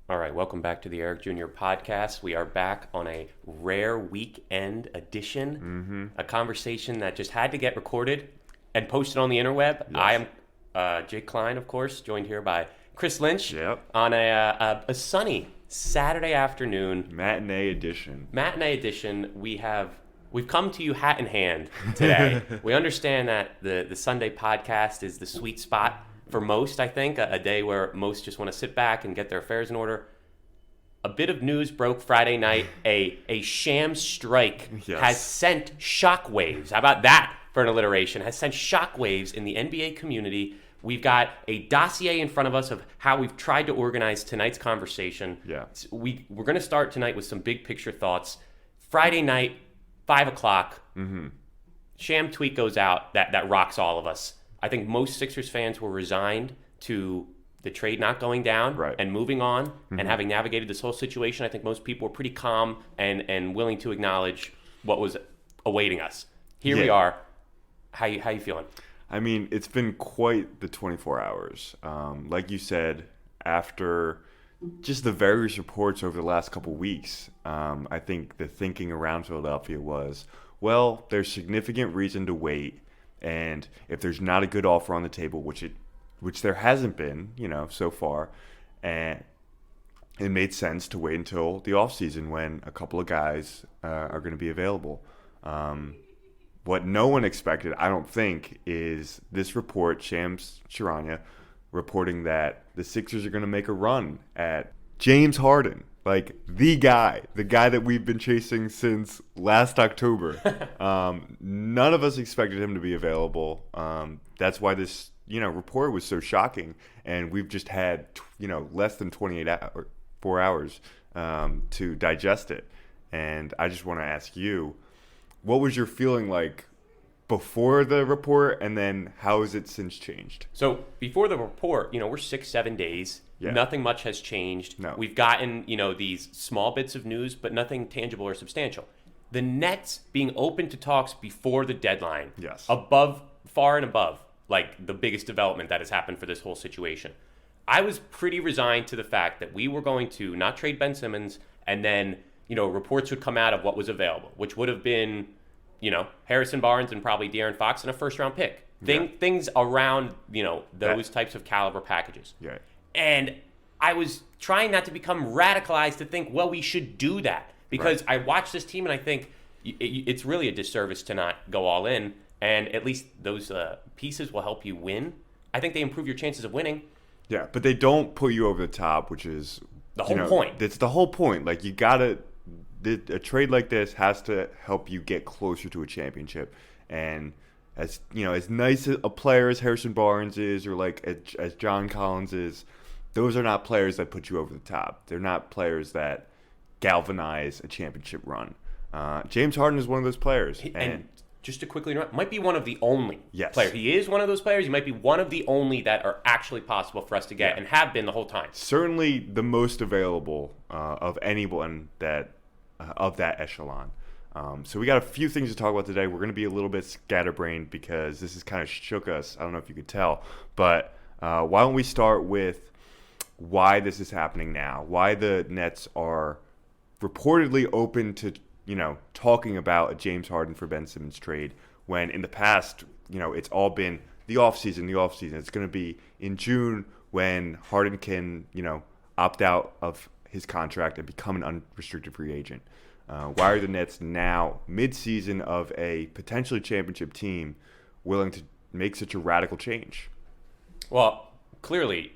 All right, welcome back to the Eric Jr. podcast. We are back on a rare weekend edition, a conversation that just had to get recorded and posted on the interweb. Yes. I am Jake Klein, of course, joined here by Chris Lynch Yep. on a sunny Saturday afternoon. Matinee edition. We've come to you hat in hand today. We understand that the Sunday podcast is the sweet spot for most, I think, a day where most just want to sit back and get their affairs in order. A bit of news broke Friday night. A Shams strike Yes. has sent shockwaves. How about that for an alliteration? Has sent shockwaves in the NBA community. We've got a dossier in front of us of how we've tried to organize tonight's conversation. Yeah. We're going to start tonight with some big picture thoughts. Friday night, 5 o'clock, Sham tweet goes out that rocks all of us. I think most Sixers fans were resigned to the trade not going down Right. and moving on and having navigated this whole situation. I think most people were pretty calm and willing to acknowledge what was awaiting us. Here we Yeah. are. How you feeling? I mean, it's been quite the 24 hours. Like you said, after just the various reports over the last couple weeks, I think the thinking around Philadelphia was, well, there's significant reason to wait. And if there's not a good offer on the table, which there hasn't been, so far, and it made sense to wait until the offseason when a couple of guys are going to be available. What no one expected, I don't think, is this report, Shams Charania, reporting that the Sixers are going to make a run at James Harden, like the guy that we've been chasing since last October. None of us expected him to be available. That's why this, report was so shocking, and we've just had, less than 4 hours to digest it. And I just want to ask you, what was your feeling like before the report, and then how has it since changed? So before the report, we're 6-7 days. Yeah. Nothing much has changed. No. We've gotten, these small bits of news, but nothing tangible or substantial. The Nets being open to talks before the deadline. Yes. Far and above, like the biggest development that has happened for this whole situation. I was pretty resigned to the fact that we were going to not trade Ben Simmons, and then, reports would come out of what was available, which would have been, Harrison Barnes and probably De'Aaron Fox and a first-round pick. Things around, those types of caliber packages. Yeah. And I was trying not to become radicalized to think, well, we should do that. Because I watch this team and I think it's really a disservice to not go all in. And at least those pieces will help you win. I think they improve your chances of winning. Yeah, but they don't put you over the top, which is The whole point. It's the whole point. Like, you gotta, a trade like this has to help you get closer to a championship. And as nice a player as Harrison Barnes is, or like as John Collins is, those are not players that put you over the top. They're not players that galvanize a championship run. James Harden is one of those players. And just to quickly interrupt, might be one of the only Yes. players. He is one of those players. He might be one of the only that are actually possible for us to get and have been the whole time. Certainly the most available of anyone that of that echelon. So we got a few things to talk about today. We're going to be a little bit scatterbrained because this has kind of shook us. I don't know if you could tell. But why don't we start with why this is happening now, why the Nets are reportedly open to, talking about a James Harden for Ben Simmons trade, when in the past, it's all been the offseason. It's going to be in June when Harden can, opt out of his contract and become an unrestricted free agent. Why are the Nets now, mid-season of a potentially championship team, willing to make such a radical change? Well, clearly,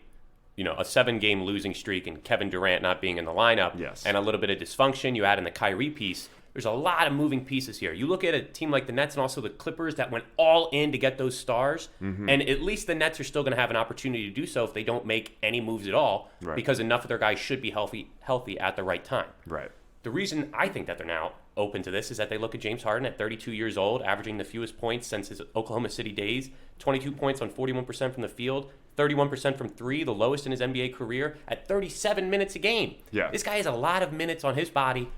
a 7-game losing streak and Kevin Durant not being in the lineup, Yes. and a little bit of dysfunction. You add in the Kyrie piece. There's a lot of moving pieces here. You look at a team like the Nets and also the Clippers that went all in to get those stars, and at least the Nets are still going to have an opportunity to do so if they don't make any moves at all, because enough of their guys should be healthy at the right time. Right. The reason I think that they're now open to this is that they look at James Harden at 32 years old, averaging the fewest points since his Oklahoma City days, 22 points on 41% from the field, 31% from three, the lowest in his NBA career, at 37 minutes a game. Yeah. This guy has a lot of minutes on his body.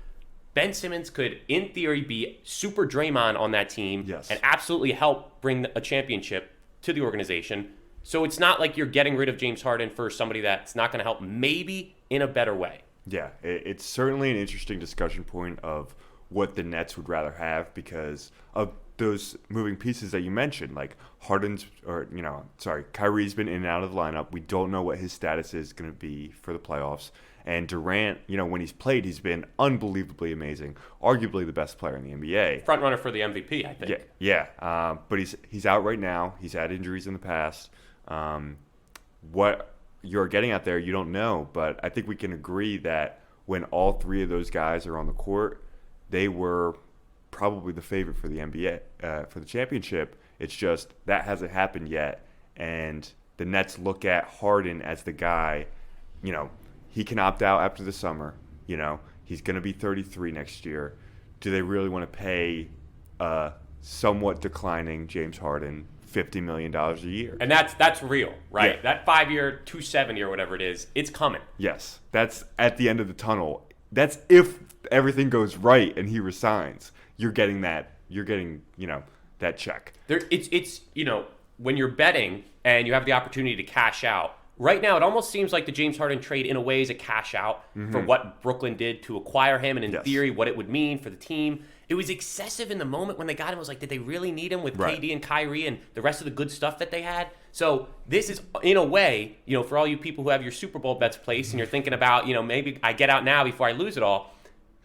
Ben Simmons could, in theory, be super Draymond on that team Yes. and absolutely help bring a championship to the organization. So it's not like you're getting rid of James Harden for somebody that's not going to help, maybe in a better way. Yeah, it's certainly an interesting discussion point of what the Nets would rather have because of those moving pieces that you mentioned. Like Kyrie's been in and out of the lineup. We don't know what his status is going to be for the playoffs. And Durant, when he's played, he's been unbelievably amazing. Arguably the best player in the NBA. Front runner for the MVP, I think. Yeah. But he's out right now. He's had injuries in the past. What you're getting out there, you don't know. But I think we can agree that when all three of those guys are on the court, they were probably the favorite for the NBA, for the championship. It's just that hasn't happened yet. And the Nets look at Harden as the guy, he can opt out after the summer. He's going to be 33 next year. Do they really want to pay somewhat declining James Harden $50 million a year? And that's real, right? Yeah. That 5-year, 270 or whatever it is, it's coming. Yes, that's at the end of the tunnel. That's if everything goes right and he resigns. You're getting that. You're getting that check. It's when you're betting and you have the opportunity to cash out. Right now, it almost seems like the James Harden trade, in a way, is a cash out for what Brooklyn did to acquire him, and in theory, what it would mean for the team. It was excessive in the moment when they got him. I was like, did they really need him with KD and Kyrie and the rest of the good stuff that they had? So this is, in a way, for all you people who have your Super Bowl bets placed and you're thinking about, maybe I get out now before I lose it all,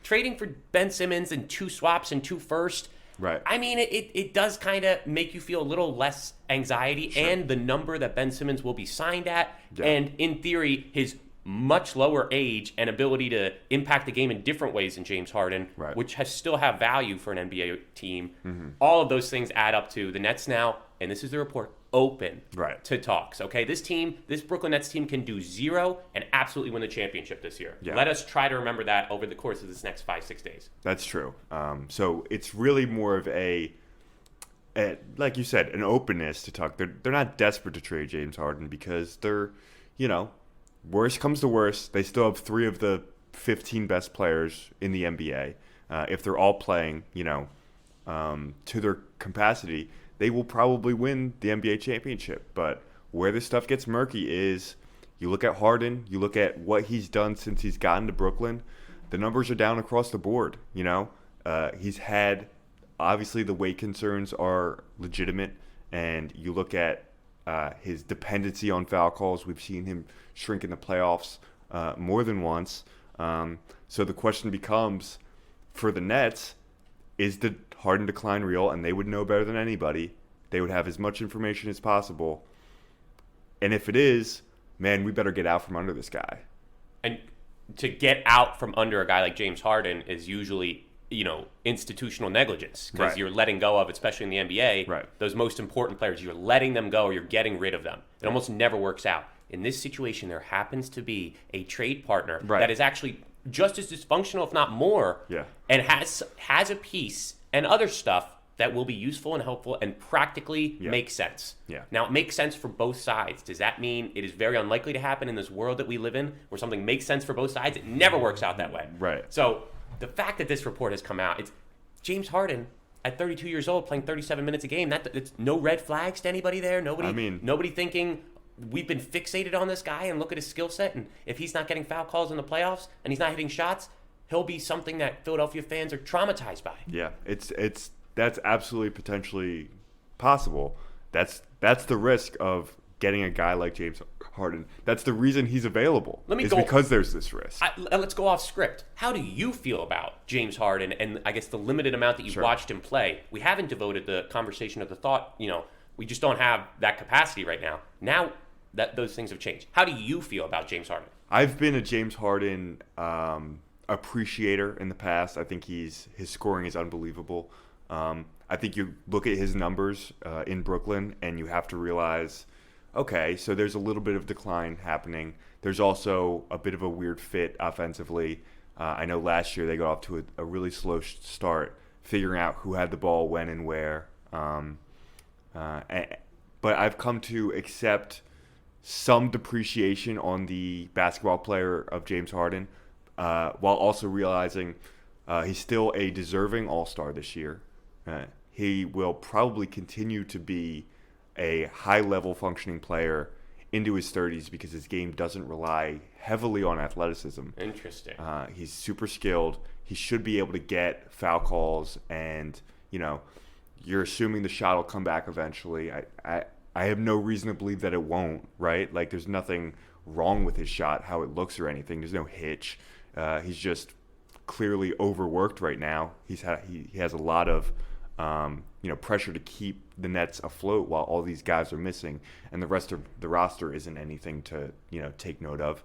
trading for Ben Simmons and 2 swaps and 2 firsts. Right. I mean, it does kind of make you feel a little less anxiety, and the number that Ben Simmons will be signed at, and in theory, his much lower age and ability to impact the game in different ways than James Harden, which still have value for an NBA team. All of those things add up to the Nets now, and this is the report, open to talks. Okay, this Brooklyn Nets team can do 0 and absolutely win the championship this year. Let us try to remember that over the course of this next 5-6 days. That's true. So it's really more of a like you said, an openness to talk. They're not desperate to trade James Harden because they're, worst comes to worst, they still have 3 of the 15 best players in the NBA. If they're all playing, to their capacity, they will probably win the NBA championship. But where this stuff gets murky is you look at Harden, you look at what he's done since he's gotten to Brooklyn, the numbers are down across the board. He's had, obviously the weight concerns are legitimate, and you look at his dependency on foul calls. We've seen him shrink in the playoffs more than once. So the question becomes, for the Nets, is the Harden decline real? And they would know better than anybody. They would have as much information as possible. And if it is, man, we better get out from under this guy. And to get out from under a guy like James Harden is usually, institutional negligence, because you're letting go of, especially in the NBA, those most important players. You're letting them go or you're getting rid of them. It almost never works out. In this situation, there happens to be a trade partner that is actually just as dysfunctional, if not more, and has a piece and other stuff that will be useful and helpful and practically make sense. Now, it makes sense for both sides. Does that mean it is very unlikely to happen in this world that we live in where something makes sense for both sides? It never works out that way. So the fact that this report has come out, it's James Harden at 32 years old playing 37 minutes a game. It's no red flags to anybody there. Nobody thinking we've been fixated on this guy and look at his skill set, and if he's not getting foul calls in the playoffs and he's not hitting shots, he'll be something that Philadelphia fans are traumatized by. Yeah, that's absolutely potentially possible. That's the risk of getting a guy like James Harden. That's the reason he's available. Because there's this risk. Let's go off script. How do you feel about James Harden and I guess the limited amount that you've watched him play? We haven't devoted the conversation of the thought, we just don't have that capacity right now. Now that those things have changed, how do you feel about James Harden? I've been a James Harden appreciator in the past. I think his scoring is unbelievable. I think you look at his numbers in Brooklyn and you have to realize, okay, so there's a little bit of decline happening. There's also a bit of a weird fit offensively. I know last year they got off to a really slow start, figuring out who had the ball when and where. But I've come to accept some depreciation on the basketball player of James Harden, while also realizing he's still a deserving all-star this year. He will probably continue to be a high-level functioning player into his 30s because his game doesn't rely heavily on athleticism. Interesting. He's super skilled. He should be able to get foul calls, and you're assuming the shot will come back eventually. I have no reason to believe that it won't, right? Like, there's nothing wrong with his shot, how it looks or anything. There's no hitch. He's just clearly overworked right now. He has a lot of pressure to keep the Nets afloat while all these guys are missing, and the rest of the roster isn't anything to take note of.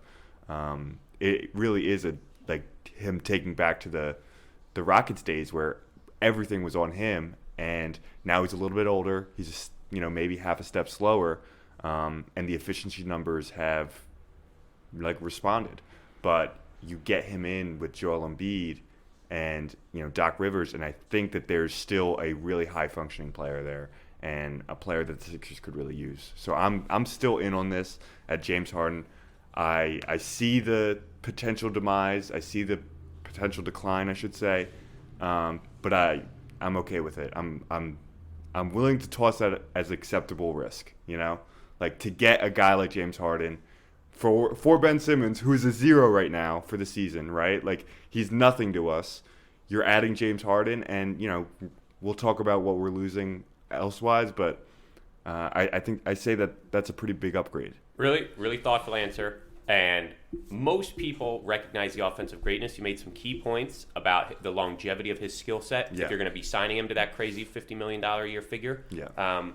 It really is like him taking back to the Rockets days where everything was on him, and now he's a little bit older. He's just, maybe half a step slower, and the efficiency numbers have responded. But you get him in with Joel Embiid and Doc Rivers, and I think that there's still a really high functioning player there, and a player that the Sixers could really use. So I'm still in on this at James Harden. I see the potential demise. I see the potential decline, I should say, but I'm okay with it. I'm willing to toss that as acceptable risk. Like, to get a guy like James Harden for Ben Simmons, who's a 0 right now for the season, right? Like, he's nothing to us. You're adding James Harden, and we'll talk about what we're losing elsewise, but I think I say that that's a pretty big upgrade. Really, really thoughtful answer. And most people recognize the offensive greatness. You made some key points about the longevity of his skill set. Yeah. If you're going to be signing him to that crazy $50 million a year figure. Yeah.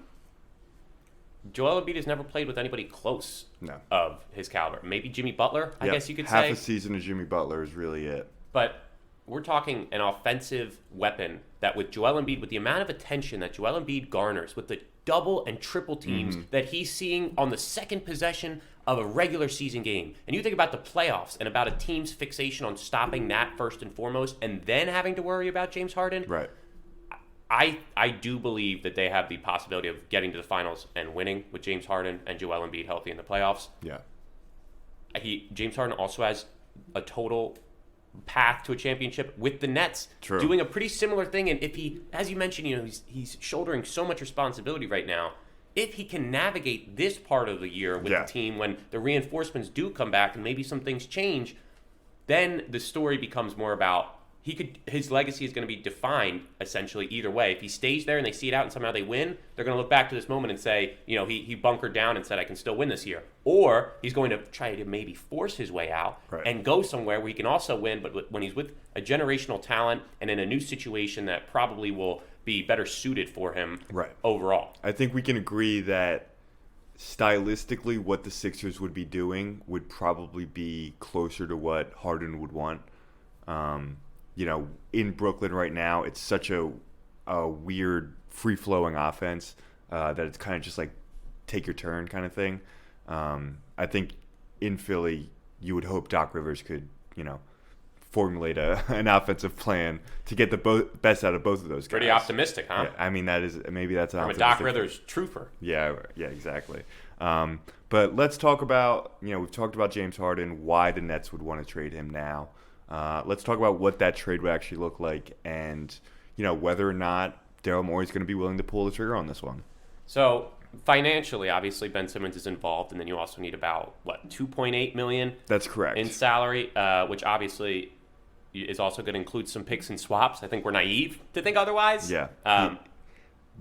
Joel Embiid has never played with anybody close of his caliber. Maybe Jimmy Butler, I guess you could say. Half a season of Jimmy Butler is really it. But we're talking an offensive weapon that with Joel Embiid, with the amount of attention that Joel Embiid garners, with the double and triple teams that he's seeing on the second possession of a regular season game. And you think about the playoffs and about a team's fixation on stopping that first and foremost, and then having to worry about James Harden. Right. I do believe that they have the possibility of getting to the finals and winning with James Harden and Joel Embiid healthy in the playoffs. Yeah. James Harden also has a total path to a championship with the Nets. True. Doing a pretty similar thing. And if he, as you mentioned, he's shouldering so much responsibility right now. If he can navigate this part of the year with the team when the reinforcements do come back and maybe some things change, then the story becomes more about his legacy is going to be defined essentially either way. If he stays there and they see it out and somehow they win, they're going to look back to this moment and say, he bunkered down and said, I can still win this year. Or he's going to try to maybe force his way out and go somewhere where he can also win, but when he's with a generational talent and in a new situation that probably will be better suited for him overall. I think we can agree that stylistically what the Sixers would be doing would probably be closer to what Harden would want. In Brooklyn right now, it's such a weird, free-flowing offense that it's kind of just like take your turn kind of thing. I think in Philly, you would hope Doc Rivers could, formulate an offensive plan to get the best out of both of those guys. Pretty optimistic, huh? Yeah, I mean, that's an from a Doc Rivers trooper. Yeah, exactly. But let's talk about, we've talked about James Harden, why the Nets would want to trade him now. Let's talk about what that trade would actually look like and, whether or not Daryl Morey is going to be willing to pull the trigger on this one. So financially, obviously, Ben Simmons is involved, and then you also need about, $2.8 million? That's correct. In salary, which obviously is also going to include some picks and swaps. I think we're naive to think otherwise. Yeah.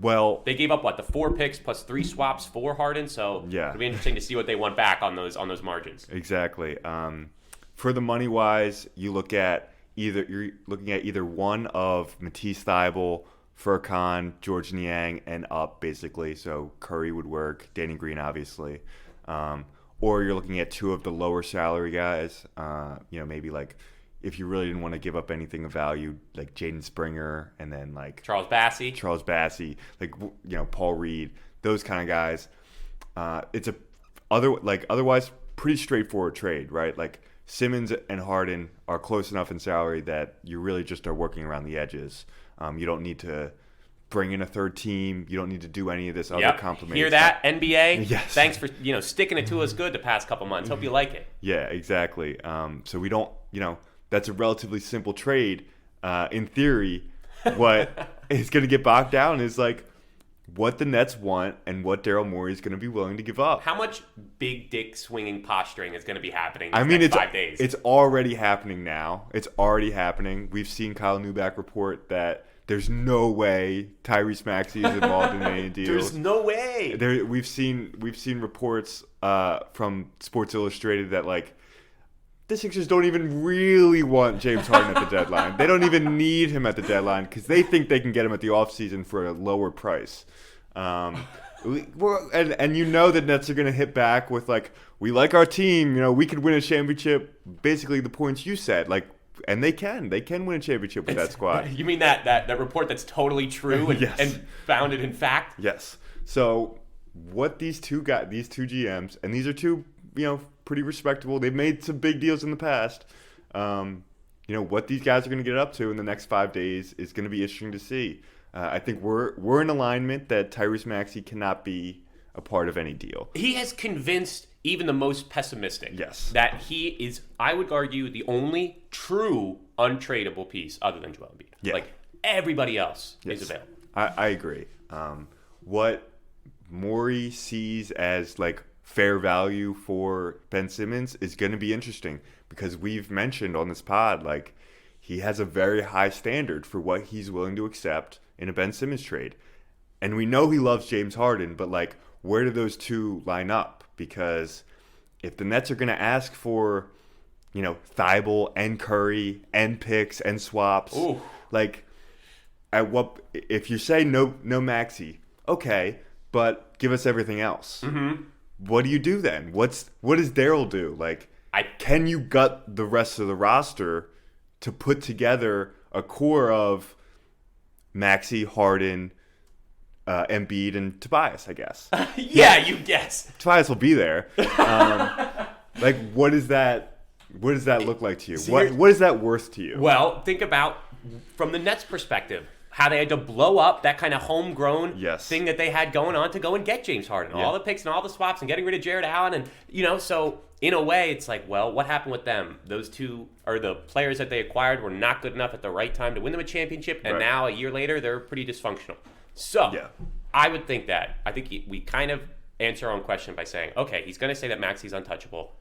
Well, they gave up the 4 picks plus 3 swaps for Harden, so it'll be interesting to see what they want back on those margins. Exactly. For the money wise, you're looking at either one of Matisse Thybulle, Furkan, George Niang, and up basically. So Curry would work, Danny Green obviously, or you're looking at 2 of the lower salary guys. Maybe if you really didn't want to give up anything of value, like Jaden Springer, and then Charles Bassey, Paul Reed, those kind of guys. It's otherwise pretty straightforward trade, right? Simmons and Harden are close enough in salary that you really just are working around the edges. You don't need to bring in a third team. You don't need to do any of this other complimentary Hear that, stuff. NBA? Yes. Thanks for sticking it to us good the past couple months. Hope you like it. Yeah, exactly. So we don't, that's a relatively simple trade. In theory, what is going to get bogged down is what the Nets want and what Daryl Morey is going to be willing to give up. How much big dick swinging posturing is going to be happening I these mean, next 5 days? It's already happening now. It's already happening. We've seen Kyle Newback report that there's no way Tyrese Maxey is involved in any deals. There's no way. We've seen reports from Sports Illustrated that like the Sixers don't even really want James Harden at the deadline. They don't even need him at the deadline because they think they can get him at the offseason for a lower price. And you know the Nets are going to hit back with like, we like our team. You know, we could win a championship. Basically, the points you said, like, and they can win a championship with that squad. You mean that report that's totally true and, Yes. and founded in fact? Yes. So what these two GMs, and these are two, pretty respectable. They've made some big deals in the past. What these guys are going to get up to in the next 5 days is going to be interesting to see. I think we're in alignment that Tyrese Maxey cannot be a part of any deal. He has convinced even the most pessimistic that he is, I would argue, the only true untradeable piece other than Joel Embiid. Yeah. Like everybody else is available. I agree. What Morey sees as like fair value for Ben Simmons is going to be interesting because we've mentioned on this pod, like, he has a very high standard for what he's willing to accept in a Ben Simmons trade. And we know he loves James Harden, but like, where do those two line up? Because if the Nets are going to ask for, Thibault and Curry and picks and swaps, like, at what, if you say no Maxey, okay, but give us everything else. Mm-hmm. What do you do then? What does Daryl do? Like, can you gut the rest of the roster to put together a core of Maxey, Harden, Embiid, and Tobias, I guess? You guess. Tobias will be there. Like, what does that look like to you? What is that worth to you? Well, think about, from the Nets' perspective, how they had to blow up that kind of homegrown thing that they had going on to go and get James Harden. All the picks and all the swaps and getting rid of Jared Allen. And, so in a way, it's like, well, what happened with them? Those two, or the players that they acquired, were not good enough at the right time to win them a championship. And now, a year later, they're pretty dysfunctional. So I would think that. I think we kind of answer our own question by saying, okay, he's going to say that Maxey's untouchable.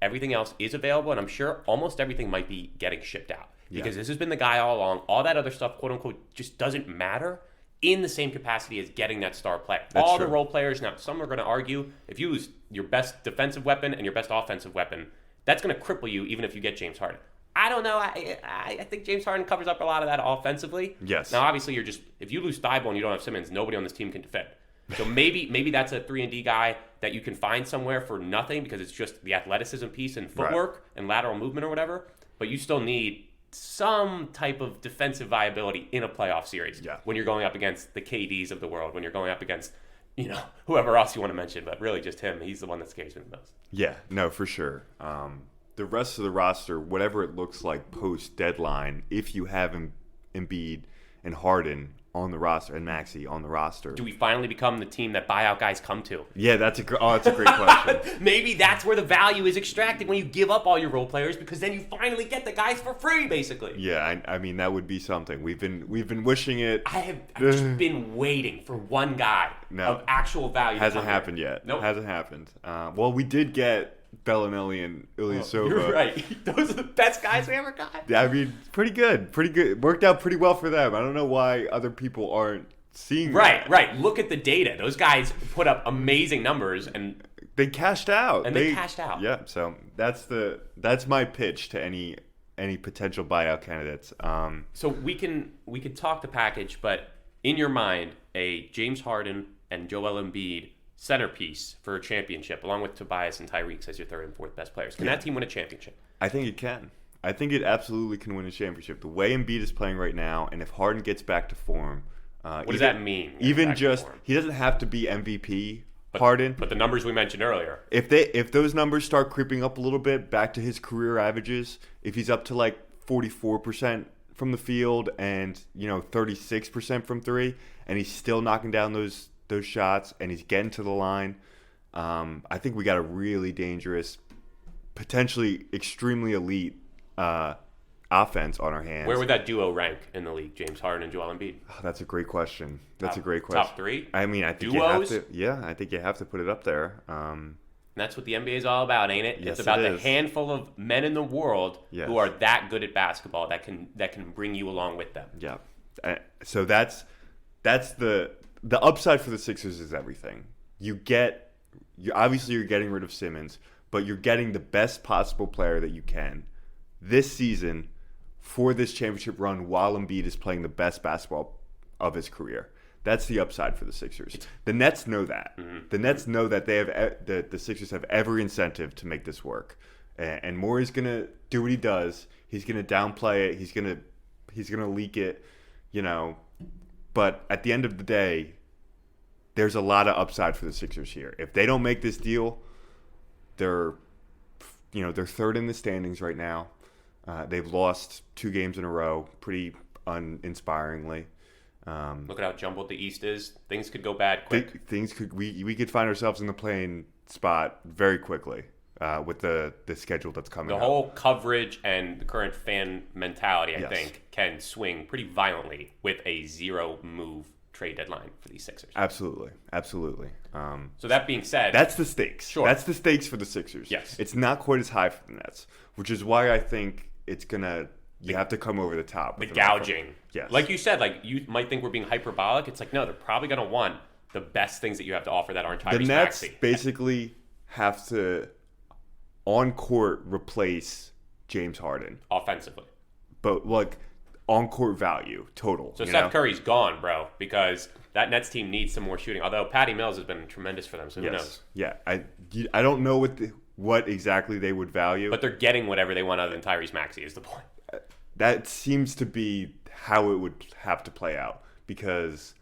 Everything else is available, and I'm sure almost everything might be getting shipped out. Because this has been the guy all along. All that other stuff, quote unquote, just doesn't matter in the same capacity as getting that star player. That's all true. the role players, now some are going to argue, if you lose your best defensive weapon and your best offensive weapon, that's going to cripple you even if you get James Harden. I don't know. I think James Harden covers up a lot of that offensively. Yes. Now, obviously, if you lose Thibault and you don't have Simmons, nobody on this team can defend. So maybe that's a 3-and-D guy that you can find somewhere for nothing because it's just the athleticism piece and footwork and lateral movement or whatever. But you still need some type of defensive viability in a playoff series when you're going up against the KDs of the world, when you're going up against, whoever else you want to mention, but really just him. He's the one that scares me the most. Yeah, no, for sure. The rest of the roster, whatever it looks like post-deadline, if you have Embiid and Harden on the roster and Maxey on the roster. Do we finally become the team that buyout guys come to? Yeah, that's a great question. Maybe that's where the value is extracted when you give up all your role players because then you finally get the guys for free, basically. Yeah, I mean that would be something. We've been wishing it. I've just been waiting for one guy of actual value. Hasn't happened yet. Nope. Hasn't happened. Well, we did get Bellinelli and Ilyasova. You're right. Those are the best guys we ever got. I mean, pretty good. Worked out pretty well for them. I don't know why other people aren't seeing that. Right. Look at the data. Those guys put up amazing numbers and they cashed out. They cashed out. Yeah. So that's my pitch to any potential buyout candidates. So we can talk the package, but in your mind, a James Harden and Joel Embiid centerpiece for a championship, along with Tobias and Tyrese as your third and fourth best players. Can that team win a championship? I think it can. I think it absolutely can win a championship. The way Embiid is playing right now, and if Harden gets back to form, what does that mean? Even just he doesn't have to be MVP. Harden, but the numbers we mentioned earlier. If those numbers start creeping up a little bit back to his career averages, if he's up to like 44% from the field and 36% from three, and he's still knocking down those shots and he's getting to the line, I think we got a really dangerous, potentially extremely elite offense on our hands. Where would that duo rank in the league, James Harden and Joel Embiid? Oh, that's a great question. Top 3? I mean, I think Duos? you have to. Yeah, I think you have to put it up there. And that's what the NBA is all about, ain't it? Yes, it's about it the handful of men in the world Yes. who are that good at basketball that can bring you along with them. Yeah. So that's the upside for the Sixers is everything. Obviously you're getting rid of Simmons, but you're getting the best possible player that you can this season for this championship run while Embiid is playing the best basketball of his career. That's the upside for the Sixers. The Nets know that. Mm-hmm. The Nets know that the Sixers have every incentive to make this work. And Morey's gonna do what he does. He's gonna downplay it. He's gonna leak it. But at the end of the day, there's a lot of upside for the Sixers here. If they don't make this deal, they're third in the standings right now. They've lost 2 games in a row, pretty uninspiringly. Look at how jumbled the East is. Things could go bad quick. We could find ourselves in the playing spot very quickly with the schedule that's coming up. The whole coverage and the current fan mentality, I Yes. think, can swing pretty violently with a 0-move trade deadline for these Sixers. Absolutely. So that being said, That's the stakes. Sure. That's the stakes for the Sixers. Yes. It's not quite as high for the Nets, which is why I think it's you have to come over the top. the with an offer. gouging. Yes. Like you said, like you might think we're being hyperbolic. It's like, no, they're probably going to want the best things that you have to offer that aren't Tyrese The Nets Maxey. basically have to, on court, replace James Harden. Offensively. But, on court value, total. So Steph Curry's gone, bro, because that Nets team needs some more shooting. Although Patty Mills has been tremendous for them, so who knows? Yeah. I don't know what exactly they would value. But they're getting whatever they want other than Tyrese Maxey is the point. That seems to be how it would have to play out. Because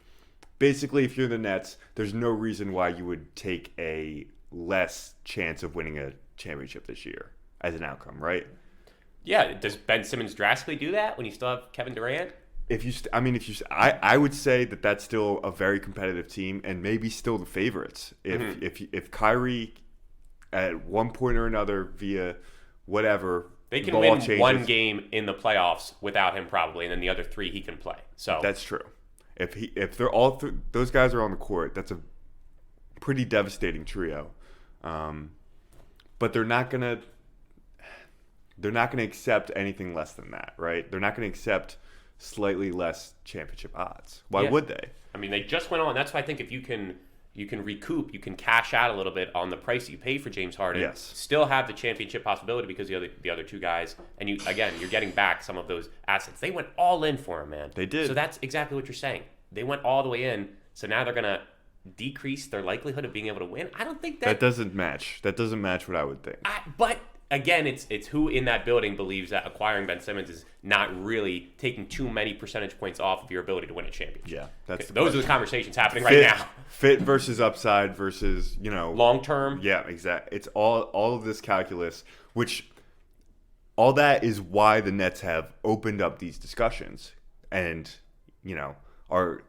basically, if you're the Nets, there's no reason why you would take a less chance of winning a championship this year as an outcome, right? Yeah, does Ben Simmons drastically do that when you still have Kevin Durant? I would say that that's still a very competitive team and maybe still the favorites. If Kyrie at one point or another via whatever They can law win changes, one game in the playoffs without him probably, and then the other 3 he can play. So that's true. If they're all those guys are on the court, that's a pretty devastating trio. But they're not gonna accept anything less than that, right? They're not gonna accept slightly less championship odds. Why would they? I mean, they just went on. That's why I think if you can recoup, you can cash out a little bit on the price you pay for James Harden. Yes. Still have the championship possibility because the other 2 guys, and you're getting back some of those assets. They went all in for him, man. They did. So that's exactly what you're saying. They went all the way in. So now they're gonna decrease their likelihood of being able to win. I don't think That doesn't match. That doesn't match what I would think. But again, it's who in that building believes that acquiring Ben Simmons is not really taking too many percentage points off of your ability to win a championship. Yeah, Those are the conversations happening right now. Fit versus upside versus Long term. Yeah, exactly. It's all of this calculus, which all that is why the Nets have opened up these discussions and are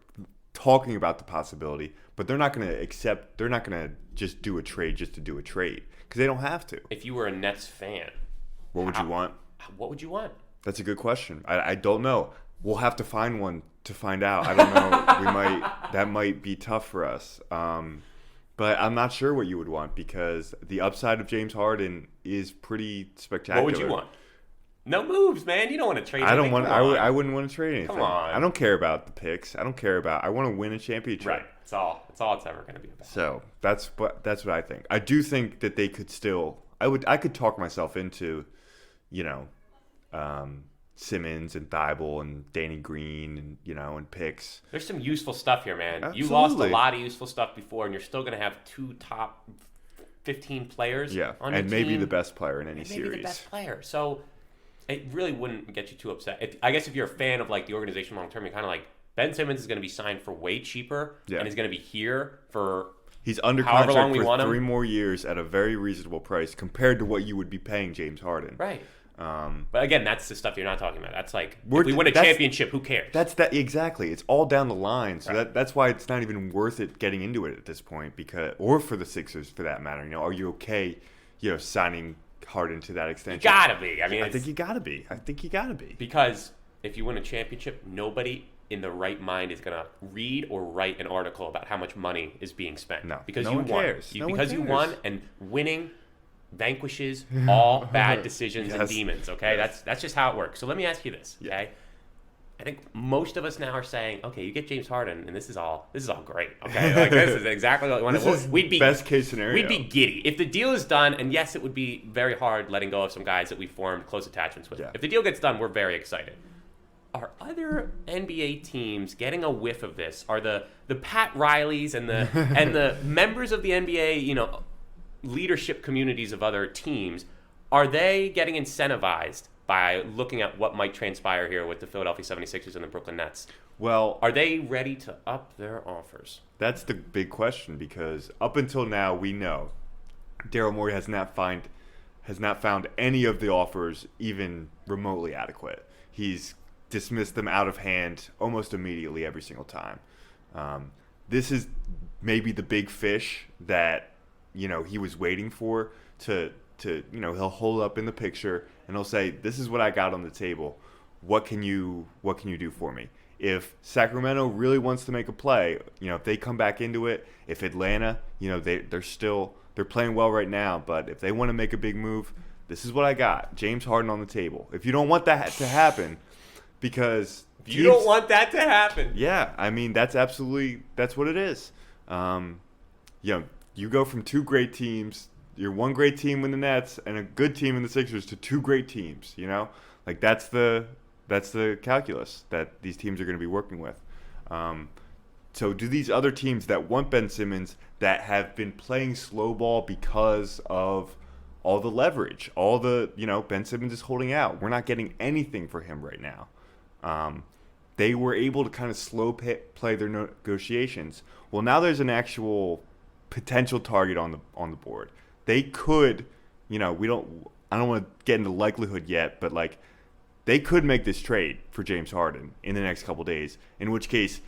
talking about the possibility, but they're not going to just do a trade just to do a trade because they don't have to. If you were a Nets fan, what would you want? What would you want? That's a good question. I don't know. We'll have to find one to find out. I don't know. That might be tough for us. But I'm not sure what you would want because the upside of James Harden is pretty spectacular. What would you want? No moves, man. You don't want to trade. I don't want. I wouldn't want to trade anything. Come on. I don't care about the picks. I want to win a championship. Right. That's all it's ever going to be about. So that's what I think. I do think that they could still. I could talk myself into, Simmons and Thibault and Danny Green and picks. There's some useful stuff here, man. Absolutely. You lost a lot of useful stuff before, and you're still going to have 2 top 15 players. Yeah, on your and maybe team. the best player in any series. Maybe the best player. So it really wouldn't get you too upset. I guess if you're a fan of the organization long term, you're kind of like Ben Simmons is going to be signed for way cheaper, and he's going to be here for he's under however long contract we want for him. 3 more years at a very reasonable price compared to what you would be paying James Harden. Right. But again, that's the stuff you're not talking about. That's like if we win a that's- championship, who cares? That's that exactly. It's all down the line, so that's why it's not even worth it getting into it at this point. Or for the Sixers, for that matter. Are you okay? Signing Harden to that extent. You gotta be. I mean, I think you gotta be. Because if you win a championship, nobody in the right mind is gonna read or write an article about how much money is being spent. No, because no you one won. cares. You won, and winning vanquishes all bad decisions and Yes. demons. Okay, Yes. that's just how it works. So let me ask you this. Okay, I think most of us now are saying, okay, you get James Harden, and this is all great. Okay, like this is exactly what we want. This is We'd be best case scenario. We'd be giddy if the deal is done. And yes, it would be very hard letting go of some guys that we formed close attachments with. Yeah. If the deal gets done, we're very excited. Are other NBA teams getting a whiff of this? Are the Pat Rileys and the and the members of the NBA, leadership communities of other teams, are they getting incentivized by looking at what might transpire here with the Philadelphia 76ers and the Brooklyn Nets? Well, Are they ready to up their offers? that's the big question, because up until now we know Daryl Morey has not found any of the offers even remotely adequate. He's dismissed them out of hand almost immediately every single time. This is maybe the big fish that he was waiting for to he'll hold up in the picture and he'll say, "This is what I got on the table. What can you do for me?" If Sacramento really wants to make a play, if they come back into it, if Atlanta, they're playing well right now, but if they want to make a big move, this is what I got. James Harden on the table. If you don't want that to happen, because You don't want that to happen. yeah, I mean that's what it is. You go from two great teams, you're one great team in the Nets and a good team in the Sixers, to two great teams. Like that's the calculus that these teams are going to be working with. So do these other teams that want Ben Simmons, that have been playing slow ball because of all the leverage, all the Ben Simmons is holding out, we're not getting anything for him right now. They were able to kind of slow play their negotiations. Well, now there's an actual potential target on the board. They could, I don't want to get into likelihood yet, but like they could make this trade for James Harden in the next couple days. In which case,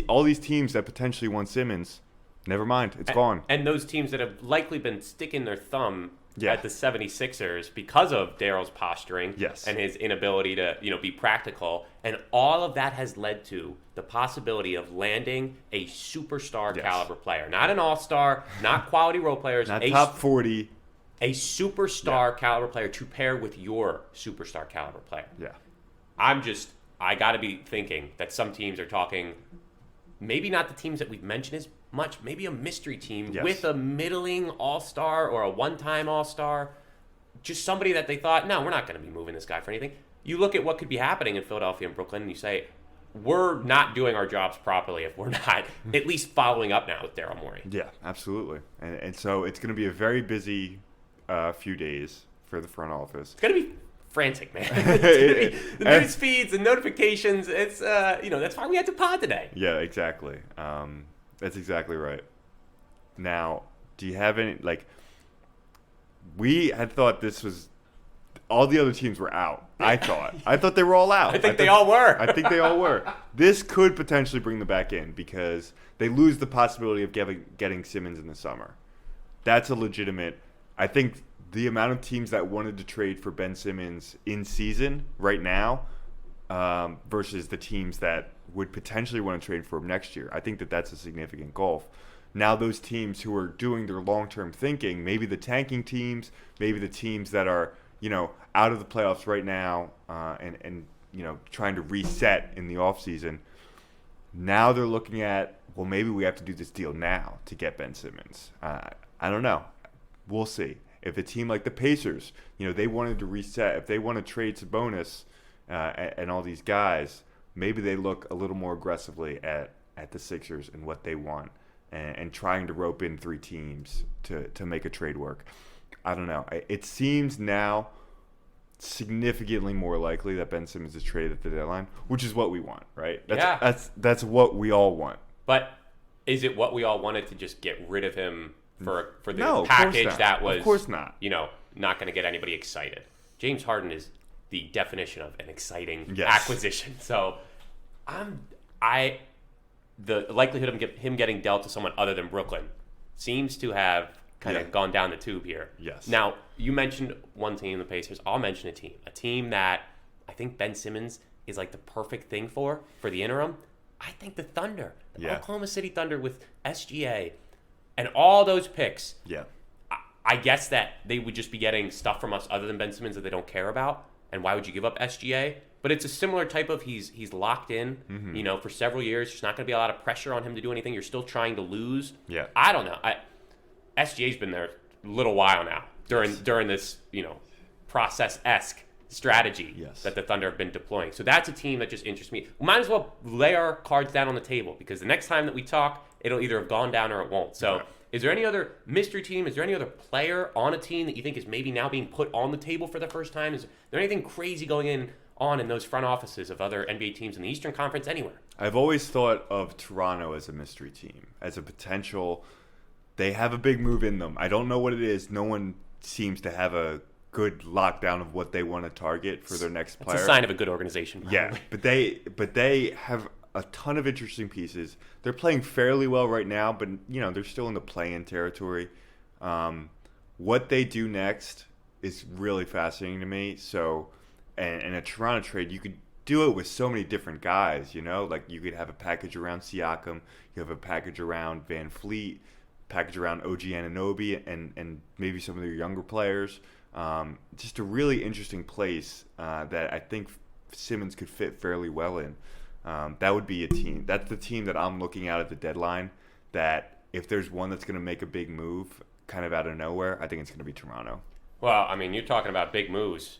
all these teams that potentially want Simmons, never mind, it's gone. And those teams that have likely been sticking their thumb Yeah. at the 76ers because of Daryl's posturing Yes. and his inability to, be practical. And all of that has led to the possibility of landing a superstar Yes. caliber player. Not an all-star, not quality role players. Not top 40. A superstar caliber player to pair with your superstar caliber player. Yeah. I got to be thinking that some teams are talking, maybe not the teams that we've mentioned as much, maybe a mystery team Yes. with a middling all-star or a one-time all-star, just somebody that they thought, no, we're not going to be moving this guy for anything. You look at what could be happening in Philadelphia and Brooklyn, and you say, we're not doing our jobs properly if we're not at least following up now with Daryl Morey. Yeah, absolutely. And so it's going to be a very busy few days for the front office. It's going to be frantic, man. It's gonna be, the news feeds, the notifications, it's, that's why we had to pod today. Yeah, exactly. That's exactly right. Now, do you have any, we had thought this was, all the other teams were out. I thought they were all out. I think they all were. I think they all were. This could potentially bring them back in because they lose the possibility of getting Simmons in the summer. That's a legitimate, I think the amount of teams that wanted to trade for Ben Simmons in season right now versus the teams that would potentially want to trade for him next year, I think that's a significant gulf. Now those teams who are doing their long-term thinking, maybe the tanking teams, maybe the teams that are, out of the playoffs right now and trying to reset in the offseason, now they're looking at, well, maybe we have to do this deal now to get Ben Simmons. I don't know. We'll see. If a team like the Pacers, they wanted to reset, if they want to trade Sabonis and all these guys, maybe they look a little more aggressively at the Sixers and what they want and trying to rope in three teams to make a trade work. I don't know. It seems now significantly more likely that Ben Simmons is traded at the deadline, which is what we want, right? That's what we all want. But is it what we all wanted to just get rid of him for the No, package that was, of course not. Not going to get anybody excited? James Harden is the definition of an exciting Yes. acquisition. So the likelihood of him getting dealt to someone other than Brooklyn seems to have kind of gone down the tube here. Yes. Now, you mentioned one team, the Pacers. I'll mention a team that I think Ben Simmons is like the perfect thing for the interim. I think the Thunder, the Oklahoma City Thunder with SGA and all those picks. Yeah. I guess that they would just be getting stuff from us other than Ben Simmons that they don't care about. And why would you give up SGA? But it's a similar type of he's locked in, for several years. There's not going to be a lot of pressure on him to do anything. You're still trying to lose. Yeah. I don't know. SGA's been there a little while now during this, process-esque strategy that the Thunder have been deploying. So that's a team that just interests me. We might as well lay our cards down on the table because the next time that we talk, it'll either have gone down or it won't. So is there any other mystery team? Is there any other player on a team that you think is maybe now being put on the table for the first time? Is there anything crazy going on in those front offices of other NBA teams in the Eastern Conference anywhere? I've always thought of Toronto as a mystery team, as a potential. They have a big move in them. I don't know what it is. No one seems to have a good lockdown of what they want to target for their next player. It's a sign of a good organization. Probably. Yeah, but they have a ton of interesting pieces. They're playing fairly well right now, but they're still in the play-in territory. What they do next is really fascinating to me. So, and a Toronto trade, you could do it with so many different guys. Like you could have a package around Siakam, you have a package around Van Fleet, package around OG Anunoby, and maybe some of their younger players. Just a really interesting place that I think Simmons could fit fairly well in. That would be a team. That's the team that I'm looking at the deadline, that if there's one that's going to make a big move kind of out of nowhere, I think it's going to be Toronto. Well, I mean, you're talking about big moves.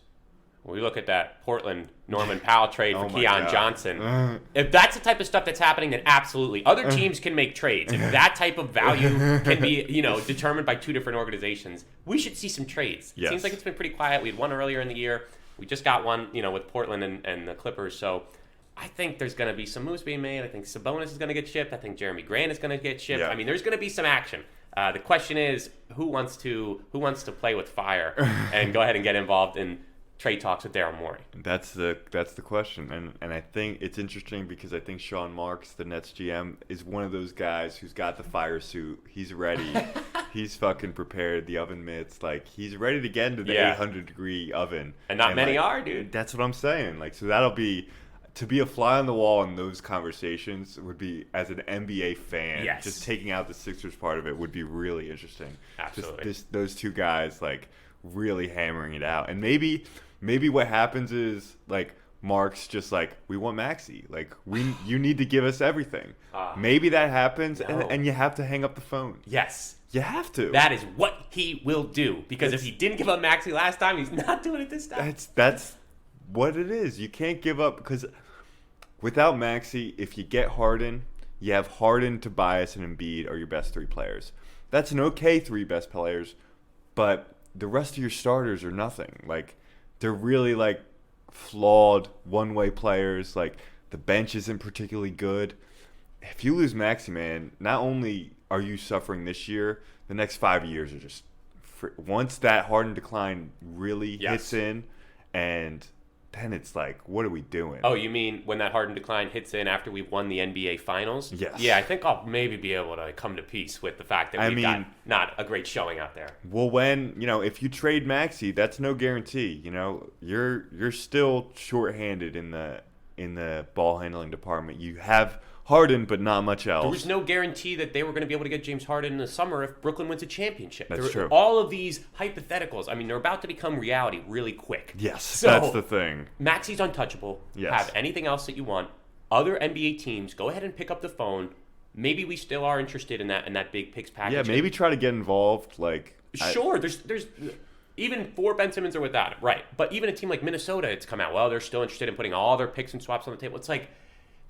When we look at that Portland Norman Powell trade for Keon Johnson. If that's the type of stuff that's happening, then absolutely. Other teams can make trades. If that type of value can be, determined by two different organizations, we should see some trades. It seems like it's been pretty quiet. We had one earlier in the year. We just got one, with Portland and the Clippers. So I think there's going to be some moves being made. I think Sabonis is going to get shipped. I think Jeremy Grant is going to get shipped. Yeah. I mean, there's going to be some action. The question is, who wants to play with fire and go ahead and get involved in trade talks with Daryl Morey? That's the question, and I think it's interesting because I think Sean Marks, the Nets GM, is one of those guys who's got the fire suit. He's ready. He's fucking prepared. The oven mitts, like he's ready to get into the 800-degree oven. And not many are, dude. That's what I'm saying. Like, so that'll be. To be a fly on the wall in those conversations would be, as an NBA fan, just taking out the Sixers part of it would be really interesting. Absolutely. Just those two guys, like, really hammering it out. And maybe what happens is, like, Mark's just like, we want Maxey. Like, you need to give us everything. Maybe that happens, and you have to hang up the phone. Yes. You have to. That is what he will do. Because if he didn't give up Maxey last time, he's not doing it this time. That's what it is. You can't give up because without Maxey, if you get Harden, you have Harden, Tobias, and Embiid are your best three players. That's an okay three best players, but the rest of your starters are nothing. Like, they're really, like, flawed one-way players. Like, the bench isn't particularly good. If you lose Maxey, man, not only are you suffering this year, the next 5 years are just once that Harden decline really hits in, and then it's like, what are we doing? Oh, you mean when that Harden decline hits in after we've won the NBA Finals? Yes. Yeah, I think I'll maybe be able to come to peace with the fact that we've got not a great showing out there. Well, when, if you trade Maxey, that's no guarantee. You're still shorthanded in the ball handling department. You have Harden, but not much else. There was no guarantee that they were going to be able to get James Harden in the summer if Brooklyn wins a championship. That's true. All of these hypotheticals, I mean, they're about to become reality really quick. Yes, so, that's the thing. Maxey's untouchable. Yes. Have anything else that you want. Other NBA teams, go ahead and pick up the phone. Maybe we still are interested in that big picks package. Yeah, maybe try to get involved. Sure, there's even for Ben Simmons or without it, right? But even a team like Minnesota, it's come out, well, they're still interested in putting all their picks and swaps on the table. It's like,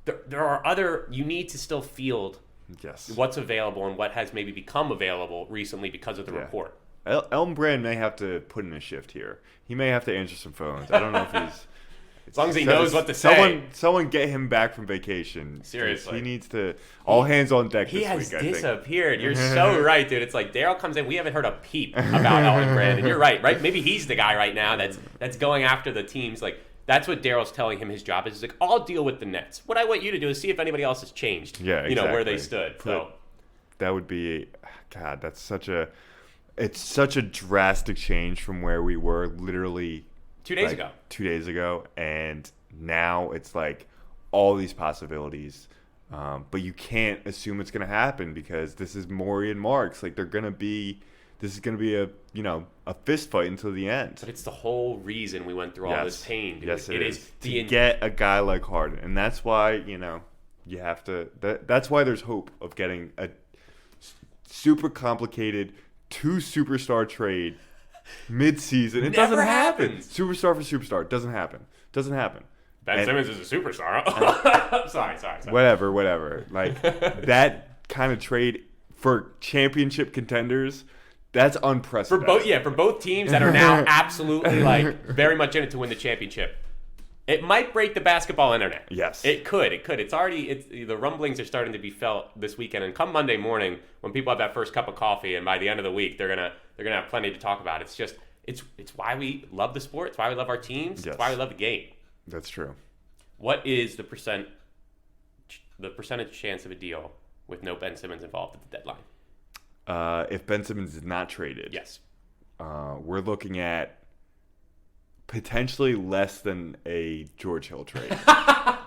there are other, you need to still field what's available and what has maybe become available recently because of the report. Elton Brand may have to put in a shift here. He may have to answer some phones. I don't know if he's... As long as he knows what to say. Someone get him back from vacation. Seriously. He needs to... All hands on deck this week, I think. He has disappeared. You're so right, dude. It's like Daryl comes in. We haven't heard a peep about Elton Brand. And you're right? Maybe he's the guy right now that's going after the teams. Like, that's what Daryl's telling him his job is. He's like, I'll deal with the Nets. What I want you to do is see if anybody else has changed. Yeah, exactly. Where they stood. So that would be... God, that's such a... it's such a drastic change from where we were literally 2 days ago. 2 days ago, and now it's like all these possibilities. But you can't assume it's going to happen because this is Maury and Marks. Like this is going to be a fist fight until the end. But it's the whole reason we went through all this pain. Dude. Yes, it is. To get a guy like Harden. And that's why, you have to that's why there's hope of getting a super complicated 2 superstar trade mid-season. It doesn't happen. Superstar for superstar. It doesn't happen. Ben Simmons is a superstar. Sorry. Whatever. Like, that kind of trade for championship contenders, that's unprecedented. For both teams that are now absolutely, like, very much in it to win the championship. It might break the basketball internet. Yes. It could. The rumblings are starting to be felt this weekend. And come Monday morning, when people have that first cup of coffee, and by the end of the week, they're gonna have plenty to talk about. It's just, it's why we love the sport. It's why we love our teams. Yes. It's why we love the game. That's true. What is the percentage chance of a deal with no Ben Simmons involved at the deadline? If Ben Simmons is not traded, yes, we're looking at potentially less than a George Hill trade.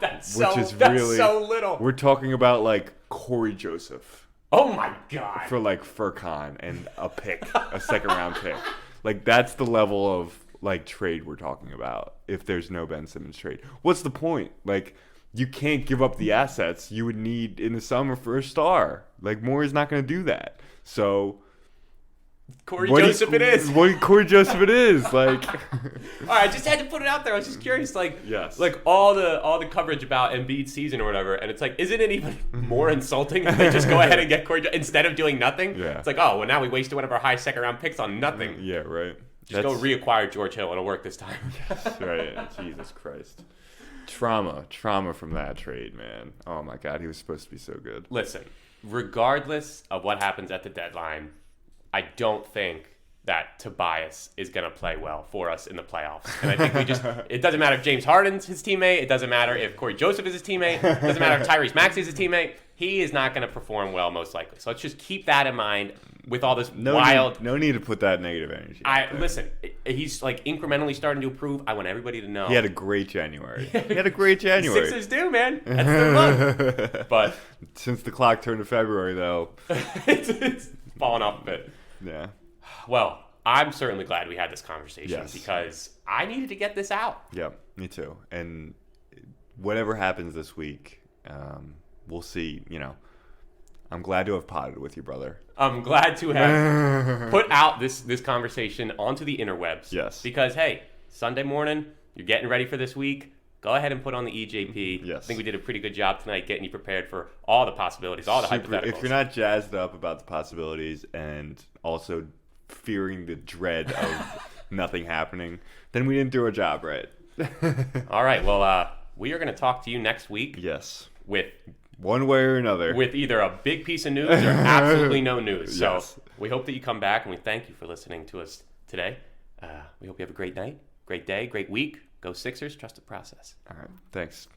That's so little. We're talking about like Corey Joseph. Oh my God. For like Furkan and a second round pick. Like, that's the level of like trade we're talking about if there's no Ben Simmons trade. What's the point? Like, you can't give up the assets you would need in the summer for a star. Like, Maury's not going to do that. So Corey Joseph it is. Like, all right, I just had to put it out there. I was just curious, like, yes, like all the coverage about Embiid's season or whatever, and it's like, isn't it even more insulting if they just go ahead and get Corey instead of doing nothing? Yeah. It's like, oh, well, now we wasted one of our high second round picks on nothing. Yeah, right. Just go reacquire George Hill. It'll work this time. Yes, right. Jesus Christ. Trauma from that trade, man. Oh my God, he was supposed to be so good. Listen, regardless of what happens at the deadline, I don't think that Tobias is going to play well for us in the playoffs. And I think it doesn't matter if James Harden's his teammate. It doesn't matter if Corey Joseph is his teammate. It doesn't matter if Tyrese Maxey is his teammate. He is not going to perform well, most likely. So let's just keep that in mind with all this wild... No need to put that negative energy. Listen, he's like incrementally starting to improve. I want everybody to know. He had a great January. Sixers do, man. That's their month. But since the clock turned to February, though... it's fallen off a bit. Yeah. Well, I'm certainly glad we had this conversation because I needed to get this out. Yeah, me too. And whatever happens this week, we'll see. I'm glad to have potted with you, brother. I'm glad to have put out this conversation onto the interwebs. Yes. Because, hey, Sunday morning, you're getting ready for this week. Go ahead and put on the EJP. Yes. I think we did a pretty good job tonight getting you prepared for all the possibilities, all the hypotheticals. If you're not jazzed up about the possibilities and also fearing the dread of nothing happening, then we didn't do our job right. All right. Well, we are going to talk to you next week. Yes. With one way or another. With either a big piece of news or absolutely no news. So we hope that you come back, and we thank you for listening to us today. We hope you have a great night, great day, great week. Go Sixers. Trust the process. All right. Thanks.